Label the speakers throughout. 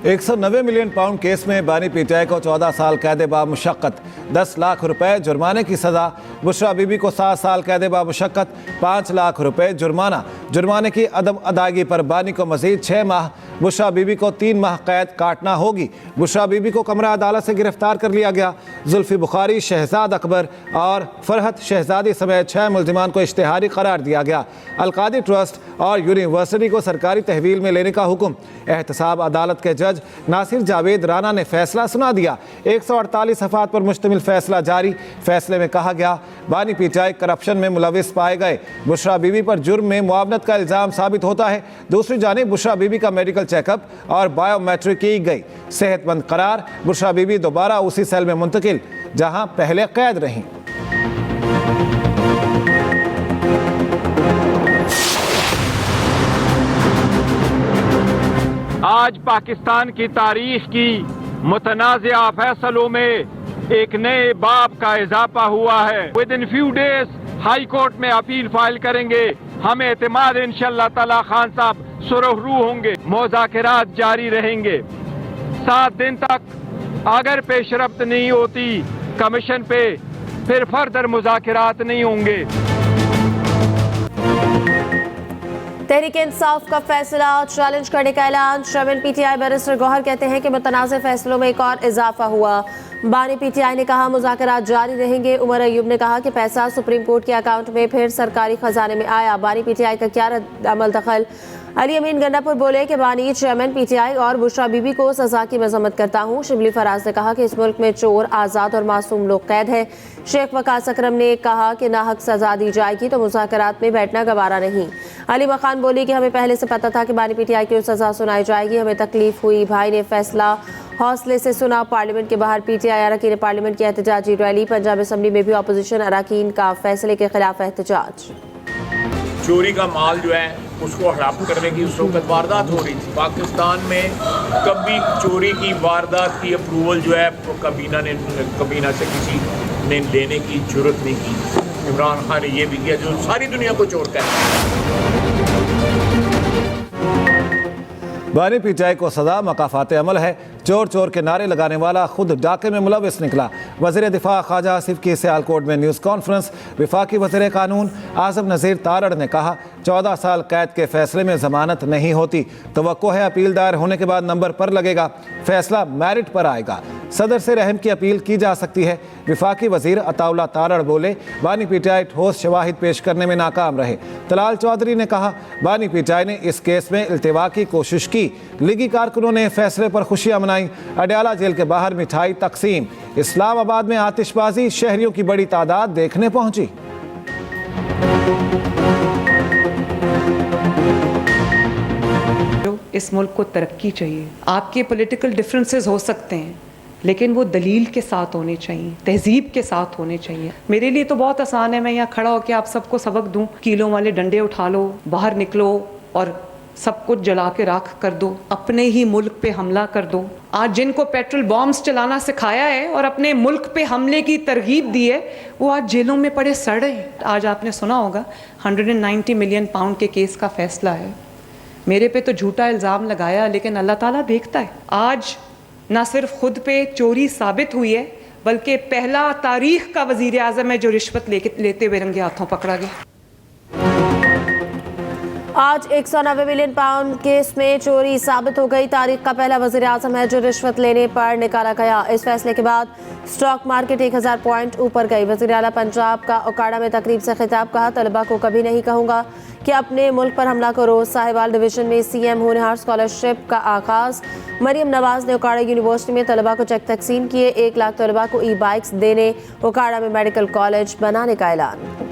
Speaker 1: 190 million pound case में बानी PTI को 14 साल कैद बामुशक्कत, 10 लाख रुपए जुर्माने की सजा। बुशरा बीबी को 7 साल कैद बामुशक्कत, 5 लाख रुपए जुर्माना। जुर्माने की अदम अदायगी पर बानी को मजीद 6 माह, बुशरा बीबी को 3 माह कैद काटना होगी। बुशरा बीबी को कमरा अदालत से गिरफ्तार कर लिया गया। जुल्फी बुखारी, शहजाद अकबर और फरहत शहजादी समेत 6 मुल्जिमान को इश्तिहारी करार दिया गया। अलकादी ट्रस्ट और यूनिवर्सिटी को सरकारी तहवील में लेने का हुक्म। एहतसाब अदालत के जज नासिर जावेद राना ने फैसला सुना दिया। 148 सफ़ात पर मुश्तमिल फैसला जारी। फैसले में कहा गया, बानी पीटीआई करप्शन में मुलविस पाए गए। बुशरा बीबी पर जुर्म में मुआवनत का इल्ज़ाम साबित होता है। दूसरी जानिब बुशरा बीबी का मेडिकल चेकअप और बायोमेट्रिक की गई। सेहतमंद करार। बुशरा बीबी दोबारा उसी सेल में मुंतकिल जहां पहले कैद रहीं।
Speaker 2: आज पाकिस्तान की तारीख की मुतनाज़िया फैसलों में एक नए बाब का इजाफा हुआ है। With in few days high court में अपील फाइल करेंगे। हमें एतमाद इंशाअल्लाह ताला खान साहब सुरखरू होंगे। मुज़ाकरात जारी रहेंगे 7 दिन तक। अगर पेशरफ्त नहीं होती कमीशन पे, फिर फर्दर मुज़ाकरात नहीं होंगे।
Speaker 3: तहरीक इंसाफ का फैसला चैलेंज करने का ऐलान। चेयरमैन पीटीआई बैरिस्टर गौहर कहते हैं कि मुतनाज़ फैसलों में एक और इजाफा हुआ। बानी पीटीआई ने कहा मुज़ाकरात जारी रहेंगे। उमर अयूब ने कहा कि पैसा सुप्रीम कोर्ट के अकाउंट में फिर सरकारी खजाने में आया। बानी पीटीआई का क्या अमल दखल। अली अमीन गंडापुर बोले कि बानी चेयरमैन पीटीआई और बुशरा बीबी को सजा की मजम्मत करता हूँ। शिबली फराज ने कहा कि इस मुल्क में चोर, आज़ाद और मासूम लोग कैद हैं। शेख वकास अकरम ने कहा कि नाहक सजा दी जाएगी तो मुज़ाकरात में बैठना गवारा नहीं। अली मखान बोली कि हमें पहले से पता था कि बानी पीटीआई की सजा सुनाई जाएगी, हमें तकलीफ हुई। भाई ने फैसला हौसले से सुना। पार्लियामेंट के बाहर पीटीआई अरकान पार्लियामेंट की एहतजाजी रैली। पंजाब असम्बली में भी अपोजिशन अरकान का फैसले के खिलाफ एहतजाज।
Speaker 4: चोरी का माल जो है उसको हड़प करने की उस वक्त वारदात हो रही थी। पाकिस्तान में कभी चोरी की वारदात की अप्रूवल जो है कबीना से किसी ने लेने की जरूरत नहीं की। इमरान खान ने यह भी किया जो सारी दुनिया को चोर कहता है।
Speaker 1: बानी पीटीआई को सजा मकाफात अमल है। चोर चोर के नारे लगाने वाला खुद डाके में मुलविस निकला। वज़ीर दिफा ख्वाजा आसिफ की सियालकोट में न्यूज़ कॉन्फ्रेंस। वफाकी वज़ीर कानून आज़म नज़ीर तारड़ ने कहा 14 साल कैद के फैसले में ज़मानत नहीं होती। तवक्को है अपील दायर होने के बाद नंबर पर लगेगा, फैसला मेरिट पर आएगा। सदर से रहम की अपील की जा सकती है। वफाकी वज़ीर अताउल्ला तारड़ बोले बानी पीटीआई ठोस शवाहिद पेश करने में नाकाम रहे। तलाल चौधरी ने कहा बानी पीटीआई ने इस केस में इल्तिवा की कोशिश की। लीगी कारकुनों ने फैसले पर खुशियां मनाई। अडयाला जेल के बाहर मिठाई तकसीम। इस्लामाबाद में आतिशबाजी, शहरियों की बड़ी तादाद देखने पहुंची।
Speaker 5: इस मुल्क को तरक्की चाहिए। आपके पॉलिटिकल डिफरेंसेस हो सकते हैं लेकिन वो दलील के साथ होने चाहिए, तहजीब के साथ होने चाहिए। मेरे लिए तो बहुत आसान है, मैं यहाँ खड़ा होकर आप सबको सबक दूं। कीलों वाले डंडे उठा लो, बाहर निकलो और सब कुछ जला के राख कर दो, अपने ही मुल्क पे हमला कर दो। आज जिनको पेट्रोल बॉम्ब्स चलाना सिखाया है और अपने मुल्क पे हमले की तरगीब दी है, वो आज जेलों में पड़े सड़ रहे हैं। आज आपने सुना होगा 190 मिलियन पाउंड के केस का फैसला है। मेरे पे तो झूठा इल्ज़ाम लगाया, लेकिन अल्लाह ताला देखता है। आज ना सिर्फ खुद पे चोरी साबित हुई है, बल्कि पहला तारीख का वज़ीर आज़म है जो रिश्वत लेते हुए रंगे हाथों पकड़ा गया।
Speaker 3: आज 190 मिलियन पाउंड केस में चोरी साबित हो गई। तारीख का पहला वज़ीर आज़म है जो रिश्वत लेने पर निकाला गया। इस फैसले के बाद स्टॉक मार्केट 1000 पॉइंट ऊपर गई। वज़ीर आला पंजाब का ओकाड़ा में तकरीब से खिताब। कहा तलबा को कभी नहीं कहूँगा कि अपने मुल्क पर हमला करो। साहिवाल डिवीजन में CM होनहार स्कॉलरशिप का आगाज। मरियम नवाज ने ओकाड़ा यूनिवर्सिटी में तलबा को चेक तकसीम किए। 1 लाख तलबा को ई-बाइक्स देने। ओकाड़ा में मेडिकल कॉलेज बनाने का ऐलान।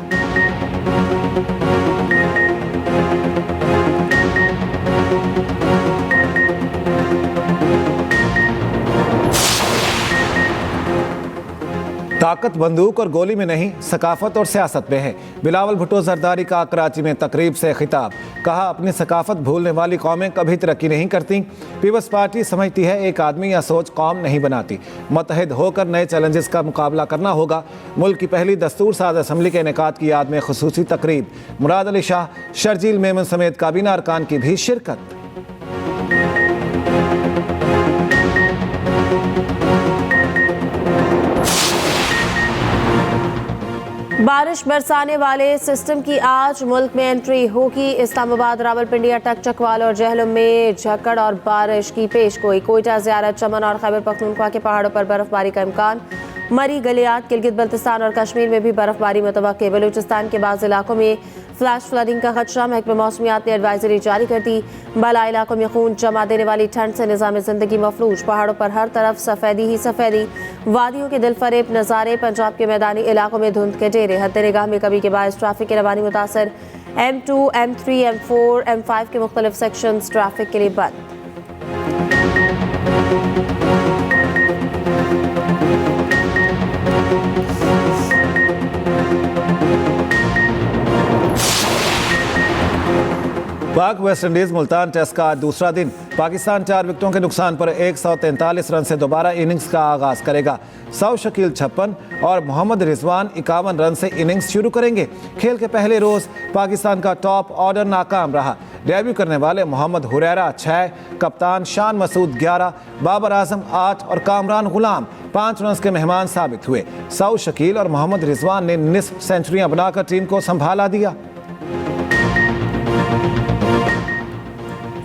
Speaker 1: ताकत बंदूक और गोली में नहीं, सकाफत और सियासत में है। बिलावल भुट्टो जरदारी का कराची में तकरीब से खिताब। कहा अपनी सकाफत भूलने वाली कौमें कभी तरक्की नहीं करती। पीपल्स पार्टी समझती है एक आदमी या सोच कौम नहीं बनाती। मुत्तहिद होकर नए चैलेंजेस का मुकाबला करना होगा। मुल्क की पहली दस्तूर साज असम्बली के इनेकाद की याद में खुसूसी तकरीब। मुराद अली शाह, शर्जील मेमन समेत काबीना अरकान की भी शिरकत।
Speaker 3: बारिश बरसाने वाले सिस्टम की आज मुल्क में एंट्री होगी। इस्लामाबाद, रावलपिंडी, अटक, चकवाल और जहलम में झक्कड़ और बारिश की पेशगोई। कोयटा, ज़ियारत, चमन और खैबर पख्तूनख्वा के पहाड़ों पर बर्फबारी का इम्कान। मरी, गलियात, गिलगित बल्तिस्तान और कश्मीर में भी बर्फबारी मुतवक्के। बलूचिस्तान के बाज़ इलाकों में फ्लैश फ्लडिंग का खदशा। महकमा मौसमियात ने एडवाइजरी जारी कर दी। बाला इलाकों में खून जमा देने वाली ठंड से निज़ाम ज़िंदगी मफलूज। पहाड़ों पर हर तरफ सफ़ेदी ही सफ़ेदी। वादियों के दिलफरेब नज़ारे। पंजाब के मैदानी इलाकों में धुंध के डेरे। हद निगाह में कभी के बायस ट्रैफिक की रवानी मुतासर। M2, M3, M4, M5 के मुख्तलिफ सेक्शन ट्रैफिक के लिए बंद।
Speaker 1: पाक वेस्ट इंडीज मुल्तान टेस्ट का आज दूसरा दिन। पाकिस्तान 4 विकेटों के नुकसान पर 143 रन से दोबारा इनिंग्स का आगाज करेगा। सऊद शकील 56 और मोहम्मद रिजवान 51 रन से इनिंग्स शुरू करेंगे। खेल के पहले रोज पाकिस्तान का टॉप ऑर्डर नाकाम रहा। डेब्यू करने वाले मोहम्मद हुरैरा 6, कप्तान शान मसूद 11, बाबर आजम 8 और कामरान गुलाम 5 रन के मेहमान साबित हुए। सऊद शकील और मोहम्मद रिजवान ने निस्फ सेंचुरियां बनाकर टीम को संभाला दिया।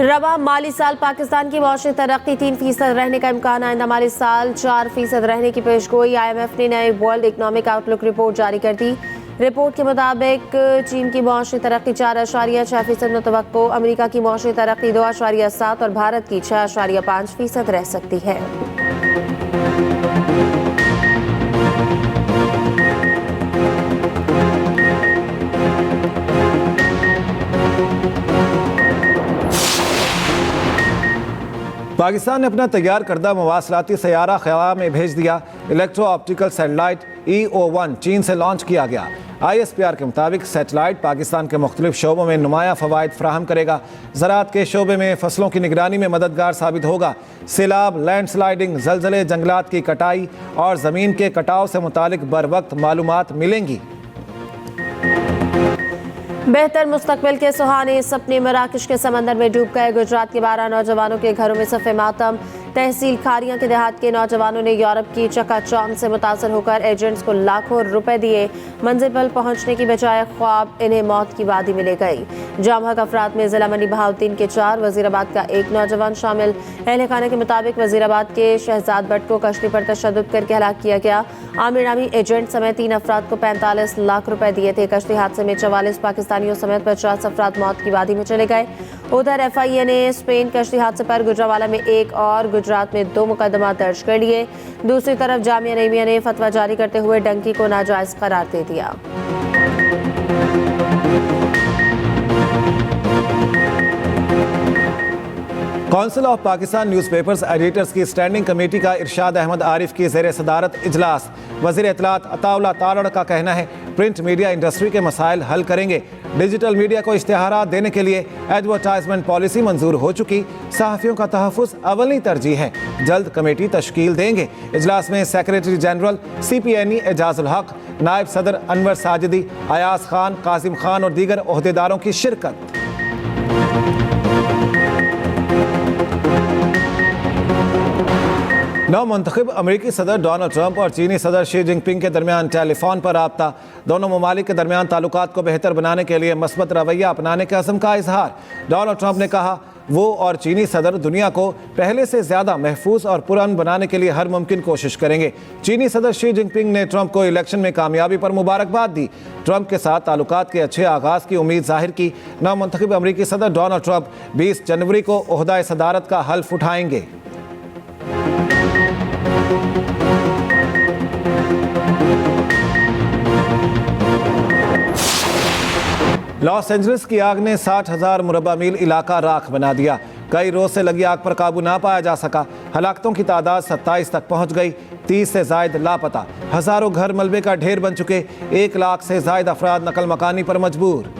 Speaker 3: रवा माली साल पाकिस्तान की मौशी तरक्की 3% रहने का इम्कान। आइंदा माली साल 4% रहने की पेशगोई। IMF ने नई वर्ल्ड इकनॉमिक आउटलुक रिपोर्ट जारी कर दी। रिपोर्ट के मुताबिक चीन की मौशी तरक्की 4.6% मुतवक्को। अमेरिका की मौशी तरक्की 2.7 और भारत की 6.5% रह सकती है।
Speaker 1: पाकिस्तान ने अपना तैयार करदा मवासलाती सैयारा ख़ला में भेज दिया। इलेक्ट्रो ऑप्टिकल सैटेलाइट EO1 चीन से लॉन्च किया गया। ISPR के मुताबिक सैटेलाइट पाकिस्तान के मुख्तलिफ शोबों में नुमाया फ़वाइद फ्राहम करेगा। ज़राअत के शोबे में फसलों की निगरानी में मददगार साबित होगा। सैलाब, लैंडस्लाइडिंग, ज़लज़ले, जंगलात की कटाई और ज़मीन के कटाव से मुतालिक बर वक्त मालूमात मिलेंगी।
Speaker 3: बेहतर मुस्तकबिल के सुहाने सपने मराकश के समंदर में डूब गए। गुजरात के 12 नौजवानों के घरों में सफ़े मातम। तहसील खारियां के देहात के नौजवानों ने यूरोप की चकाचौंध से मुतासर होकर एजेंट्स को लाखों रुपए दिए। मंजिल पर पहुंचने की बजाय ख्वाब इन्हें मौत की वादी में ले गई। जामहक अफराद में जिला मंडी बहाउद्दीन के 4, वजीराबाद का 1 नौजवान शामिल। अहले खाना के मुताबिक वजीराबाद के शहजाद भट्ट को कश्ती पर तशद्दुद करके हलाक किया गया। आमिर नामी एजेंट समेत 3 अफराद को 45 लाख रुपए दिए थे। कश्ती हादसे में 44 पाकिस्तानियों समेत 50 अफराद मौत की वादी में चले गए। उधर FIA ने स्पेन कश्ती हादसे पर गुजरावाला में 1 और गुजरात में 2 मुकदमा दर्ज कर लिए। दूसरी तरफ जामिया नईमिया ने फतवा जारी करते हुए डंकी को नाजायज करार दे दिया।
Speaker 1: Council of Pakistan newspapers editors की स्टैंडिंग कमेटी का इरशाद अहमद आरिफ की ज़ेर सदारत इजलास। वज़ीर इत्तलात अताउल्लाह तारड़ का कहना है प्रिंट मीडिया इंडस्ट्री के मसाइल हल करेंगे। डिजिटल मीडिया को इश्तिहारात देने के लिए एडवर्टाइजमेंट पॉलिसी मंजूर हो चुकी। सहाफ़ियों का तहफ़्फ़ुज़ अव्वली तरजीह है। जल्द कमेटी तश्कील देंगे। इजलास में सेक्रेटरी जनरल CPNE एजाजुल हक, नायब सदर अनवर साजिदी, अयाज खान, कासिम खान और दीगर ओहदेदारों की शिरकत। नवमुंतखब अमेरिकी सदर डोनाल्ड ट्रंप और चीनी सदर शी जिनपिंग के दरमियान टेलीफोन पर राब्ता। दोनों ममालिक के दरमियान ताल्लुकात को बेहतर बनाने के लिए मस्बत रवैया अपनाने के अज़्म का इजहार। डोनाल्ड ट्रंप ने कहा वो और चीनी सदर दुनिया को पहले से ज़्यादा महफूज और पुरअमन बनाने के लिए हर मुमकिन कोशिश करेंगे। चीनी सदर शी जिनपिंग ने ट्रंप को इलेक्शन में कामयाबी पर मुबारकबाद दी। ट्रंप के साथ ताल्लुकात के अच्छे आगाज़ की उम्मीद जाहिर की। नवमुंतखब अमेरिकी सदर डोनाल्ड ट्रंप 20 जनवरी को ओहदा सदारत का हल्फ उठाएंगे। लॉस एंजलिस की आग ने 60,000 मुरब्बा मील इलाका राख बना दिया। कई रोज से लगी आग पर काबू ना पाया जा सका। हलाकतों की तादाद 27 तक पहुंच गई। 30 से जायद लापता। हजारों घर मलबे का ढेर बन चुके। 1 लाख से जायद अफराद नकल मकानी पर मजबूर।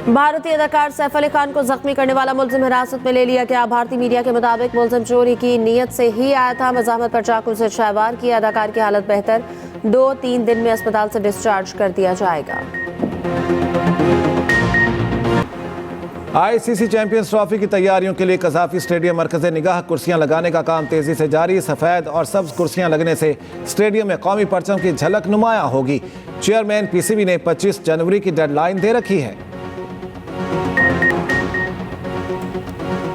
Speaker 3: भारतीय अदाकार सैफ अली खान को जख्मी करने वाला मुलजिम हिरासत में ले लिया गया। भारतीय मीडिया के मुताबिक मुलजिम चोरी की नीयत से ही आया था। मज़ाहमत पर चाकू से 6 वार किया। अदाकार की हालत बेहतर। 2-3 दिन में अस्पताल से डिस्चार्ज कर दिया जाएगा।
Speaker 1: आईसीसी चैंपियंस ट्रॉफी की तैयारियों के लिए कज़ाफी स्टेडियम मरकज़ निगाह कुर्सियां लगाने का काम तेजी से जारी। सफ़ेद और सब्ज कुर्सियां लगने से स्टेडियम में कौमी परचम की झलक नुमायां होगी। चेयरमैन पीसीबी ने 25 जनवरी की डेडलाइन दे रखी है।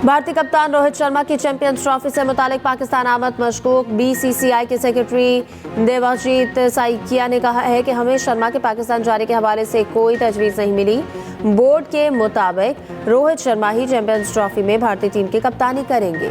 Speaker 3: भारतीय कप्तान रोहित शर्मा की चैंपियंस ट्रॉफी से मुतालिक पाकिस्तान आमद मशकूक। बीसीसीआई के सेक्रेटरी देवाजीत साइकिया ने कहा है कि हमें शर्मा के पाकिस्तान जाने के हवाले से कोई तजवीज़ नहीं मिली। बोर्ड के मुताबिक रोहित शर्मा ही चैंपियंस ट्रॉफी में भारतीय टीम की कप्तानी करेंगे।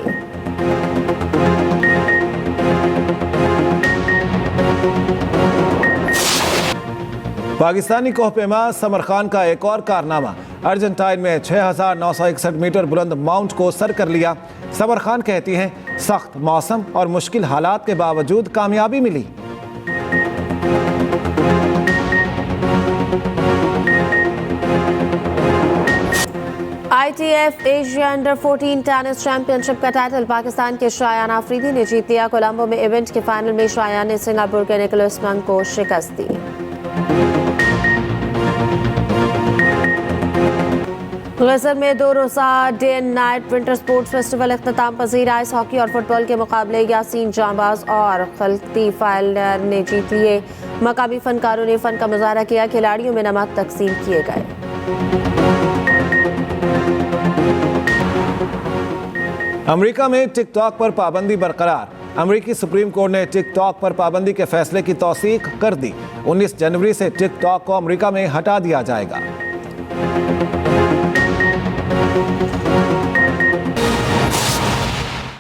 Speaker 1: पाकिस्तानी कोहपेमा समर खान का एक और कारनामा, अर्जेंटाइन में 6,961 मीटर बुलंद माउंट को सर कर लिया। समर खान कहती हैं सख्त मौसम और मुश्किल हालात के बावजूद कामयाबी मिली।
Speaker 3: ITF Asia under 14 tennis championship का टाइटल पाकिस्तान के शायान आफरीदी ने जीत लिया। कोलंबो में इवेंट के फाइनल में शायान ने सिंगापुर के निकोलस मंग को शिकस्त दी। गजर में 2 रोज़ा day and night winter sports festival इख्तिताम पजीर। आइस हॉकी और फुटबॉल के मुकाबले यासीन जांबाज और खलती फाइलर ने जीत लिए। मकामी फनकारों ने फन का मुजाहरा किया। खिलाड़ियों में नमक तकसीम किए गए।
Speaker 1: अमेरिका में टिकटॉक पर पाबंदी बरकरार। अमेरिकी सुप्रीम कोर्ट ने टिकटॉक पर पाबंदी के फैसले की तौसीक कर दी। 19 जनवरी से टिकटॉक को अमेरिका में हटा दिया जाएगा।